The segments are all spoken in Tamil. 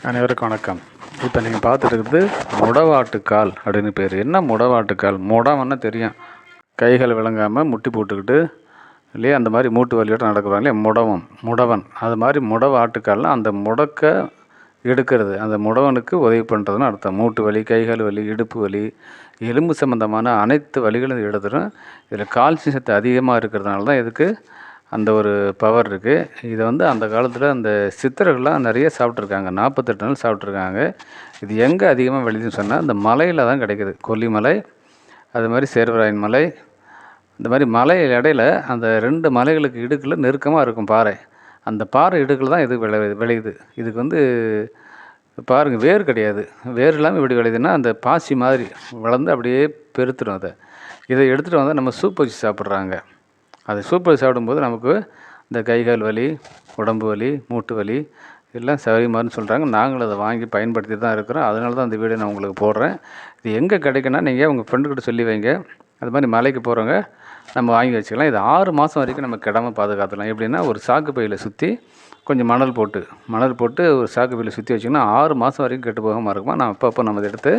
அனைவருக்கும் வணக்கம். இப்போ நீங்கள் பார்த்துட்டு இருக்கிறது முடவாட்டுக்கால் அப்படின்னு பேர். என்ன முடவாட்டுக்கால்? முடம்னா தெரியும், கைகள் விளங்காமல் முட்டி போட்டுக்கிட்டு இல்லையா, அந்த மாதிரி மூட்டு வலியோடு நடக்கிறாங்க இல்லையா, முடவன். அது மாதிரி முடவாட்டுக்கால்னால் அந்த முடக்க எடுக்கிறது, அந்த முடவனுக்கு உதவி பண்ணுறதுன்னு அர்த்தம். மூட்டு வலி, கைகால் வலி, இடுப்பு வலி, எலும்பு சம்மந்தமான அனைத்து வலிகளும் எடுத்துடும். இதில் கால்சியம் சத்து அதிகமாக இருக்கிறதுனால தான் இதுக்கு அந்த ஒரு பவர் இருக்குது. இதை அந்த காலத்தில் அந்த சித்தர்கள்லாம் நிறைய சாப்பிட்ருக்காங்க, 48 நாள் சாப்பிட்ருக்காங்க. இது எங்கே அதிகமாக விளையுதுன்னு சொன்னால் அந்த மலையில் தான் கிடைக்கிது. கொல்லிமலை, அது மாதிரி சேர்வராயன் மலை, இந்த மாதிரி மலை இடையில அந்த 2 மலைகளுக்கு இடுக்கில் நெருக்கமாக இருக்கும் பாறை. அந்த பாறை இடுக்கில் தான் இது விளையுது. இதுக்கு பாருங்கள், வேர் கிடையாது. வேர் இல்லாமல் இப்படி விளையுதுன்னா அந்த பாசி மாதிரி வளர்ந்து அப்படியே பெருத்துடும். இதை எடுத்துகிட்டு வந்தால் நம்ம சூப் வச்சு சாப்பிட்றாங்க. அது சூப் வச்சு சாப்பிடும்போது நமக்கு இந்த கைகால் வலி, உடம்பு வலி, மூட்டு வலி எல்லாம் சரிமாறுன்னு சொல்கிறாங்க. நாங்களும் அதை வாங்கி பயன்படுத்தி தான் இருக்கிறோம். அதனால தான் அந்த வீடியோ நான் உங்களுக்கு போடுறேன். இது எங்கே கிடைக்குன்னா, நீங்கள் உங்கள் ஃப்ரெண்டுக்கிட்ட சொல்லி வைங்க. அது மாதிரி மலைக்கு போகிறவங்க நம்ம வாங்கி வச்சுக்கலாம். இது 6 மாதம் வரைக்கும் நம்ம கெடாமல் பாதுகாத்துலாம். எப்படின்னா, ஒரு சாக்கு பையில் சுற்றி கொஞ்சம் மணல் போட்டு ஒரு சாக்கு பையில் சுற்றி வச்சிங்கன்னா 6 மாதம் வரைக்கும் கெட்டு போகாமல் இருக்குமா. நம்ம அப்பப்போ நம்ம இதை எடுத்து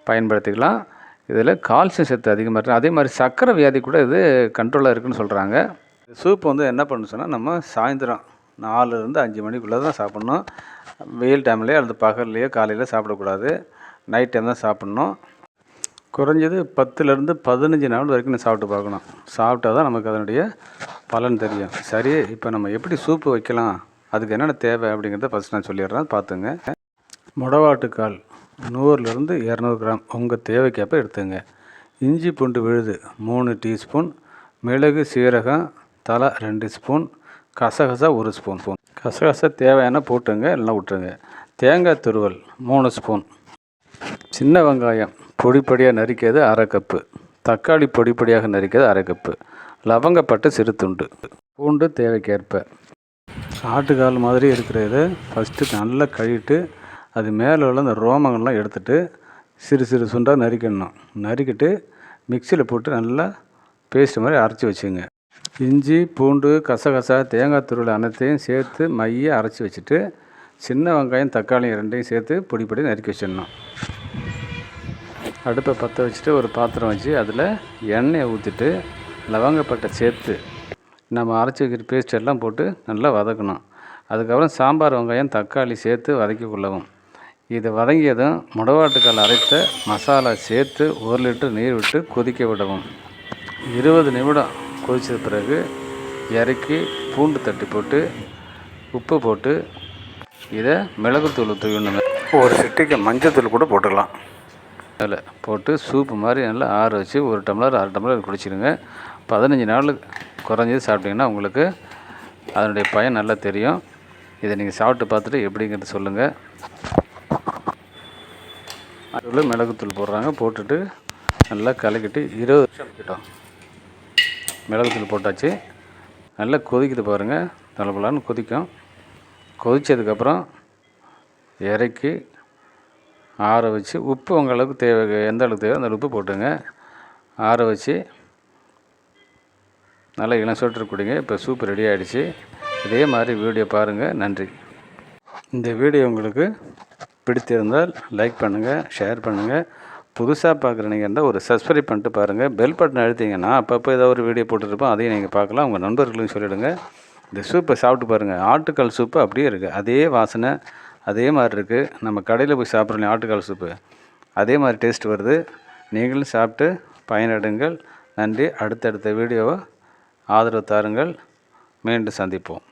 பயன்படுத்திக்கலாம். இதில் கால்சியம் சத்து அதிகமாக இருக்குது. அதே மாதிரி சர்க்கரை வியாதி கூட இது கண்ட்ரோலாக இருக்குதுன்னு சொல்கிறாங்க. சூப் என்ன பண்ணணும் சொன்னால், நம்ம சாயந்தரம் 4லேருந்து 5 மணிக்குள்ளே தான் சாப்பிட்ணும். வெயில் டைம்லேயே அல்லது பகல்லையோ காலையில் சாப்பிடக்கூடாது. நைட் டைம் தான் சாப்பிட்ணும். குறைஞ்சது 10லேருந்து 15 நாள் வரைக்கும் நான் சாப்பிட்டு பார்க்கணும். சாப்பிட்டா தான் நமக்கு அதனுடைய பலன் தெரியும். சரி, இப்போ நம்ம எப்படி சூப்பு வைக்கலாம், அதுக்கு என்னென்ன தேவை அப்படிங்கிறத ஃபஸ்ட் நான் சொல்லிடுறேன், பார்த்துங்க. முடவாட்டுக்கால் 100லேருந்து 200 கிராம் உங்கள் தேவைக்கேற்ப எடுத்துங்க. இஞ்சி பூண்டு விழுது 3 டீஸ்பூன், மிளகு சீரகம் தலை 2 ஸ்பூன், கசகசா 1 ஸ்பூன். கசகசா தேவையான போட்டுங்க, இல்லைனா விட்டுருங்க. தேங்காய் துருவல் 3 ஸ்பூன், சின்ன வெங்காயம் பொடிப்படியாக நறுக்கியது 1/2 கப்பு, தக்காளி பொடிப்படியாக நறுக்கியது 1/2 கப்பு, லவங்கப்பட்டு சிறு துண்டு, பூண்டு தேவைக்கேற்ப. ஆட்டுக்கால் மாதிரி இருக்கிறது ஃபஸ்ட்டு நல்லா கழுவிட்டு அது மேலே உள்ள அந்த ரோமங்கள்லாம் எடுத்துகிட்டு சிறு சிறு சுண்டாக நறுக்கிடணும். நறுக்கிட்டு மிக்சியில் போட்டு நல்லா பேஸ்ட் மாதிரி அரைச்சி வச்சுங்க. இஞ்சி பூண்டு கசகசா தேங்காய் துருவல் அனைத்தையும் சேர்த்து மைய அரைச்சி வச்சுட்டு, சின்ன வெங்காயம் தக்காளி 2ஐயும் சேர்த்து பொடி நறுக்கி வச்சிடணும். அடுப்பை பற்ற வச்சுட்டு ஒரு பாத்திரம் வச்சு அதில் எண்ணெயை ஊற்றிட்டு லவங்கப்பட்டை சேர்த்து நம்ம அரைச்சி வைக்கிற பேஸ்ட் எல்லாம் போட்டு நல்லா வதக்கணும். அதுக்கப்புறம் சாம்பார் வெங்காயம் தக்காளி சேர்த்து வதக்கி கொள்ளவும். இது வதங்கியதும் முடவாட்டுக்கால் அரைத்த மசாலா சேர்த்து 1 லிட்டர் நீர் விட்டு கொதிக்க விடவும். 20 நிமிடம் கொதித்த பிறகு இறக்கி பூண்டு தட்டி போட்டு உப்பு போட்டு இதை மிளகுத்தூள் தூவிடணும். ஒரு சிட்டிக்கு மஞ்சத்தூள் கூட போட்டுக்கலாம். அதில் போட்டு சூப்பு மாதிரி நல்லா ஆற வச்சு 1 டம்ளர் 1/2 டம்ளர் குடிச்சிடுங்க. 15 நாள் குறைஞ்சது சாப்பிட்டிங்கன்னா உங்களுக்கு அதனுடைய பயன் நல்லா தெரியும். இதை நீங்கள் சாப்பிட்டு பார்த்துட்டு எப்படிங்கிறது சொல்லுங்கள். அதில் மிளகுத்தூள் போடுறாங்க, போட்டுட்டு நல்லா கலக்கிட்டு 20 நிமிஷம் கிட்டோம். மிளகுத்தூள் போட்டாச்சு, நல்லா கொதிக்குது பாருங்கள், தலைப்பலான்னு கொதிக்கும். கொதித்ததுக்கப்புறம் இறக்கி ஆற வச்சு உப்பு உங்கள் அளவுக்கு தேவை, எந்த அளவுக்கு தேவை அந்த உப்பு போட்டுங்க. ஆற வச்சு நல்லா இளம் சொட்டு குடிங்க. இப்போ சூப் ரெடி ஆகிடுச்சு. இதே மாதிரி வீடியோ பாருங்கள். நன்றி. இந்த வீடியோ உங்களுக்கு பிடித்திருந்தால் லைக் பண்ணுங்கள், ஷேர் பண்ணுங்கள். புதுசாக பார்க்குற நீங்கள் இருந்தால் ஒரு சப்ஸ்கிரைப் பண்ணிட்டு பாருங்கள். பெல் பட்டன் அழுத்திங்கன்னா அப்பப்போ ஏதோ ஒரு வீடியோ போட்டுருப்போம், அதையும் நீங்கள் பார்க்கலாம். உங்கள் நண்பர்களுக்கும் சொல்லிவிடுங்க. இந்த சூப்பை சாப்பிட்டு பாருங்கள். ஆட்டுக்கால் சூப்பு அப்படியே இருக்குது, அதே வாசனை அதே மாதிரி இருக்குது. நம்ம கடையில் போய் சாப்பிட்றோம் ஆட்டுக்கால் சூப்பு, அதே மாதிரி டேஸ்ட் வருது. நீங்களும் சாப்பிட்டு பயனடைங்கள். நன்றி. அடுத்தடுத்த வீடியோவை ஆதரவு தாருங்கள். மீண்டும் சந்திப்போம்.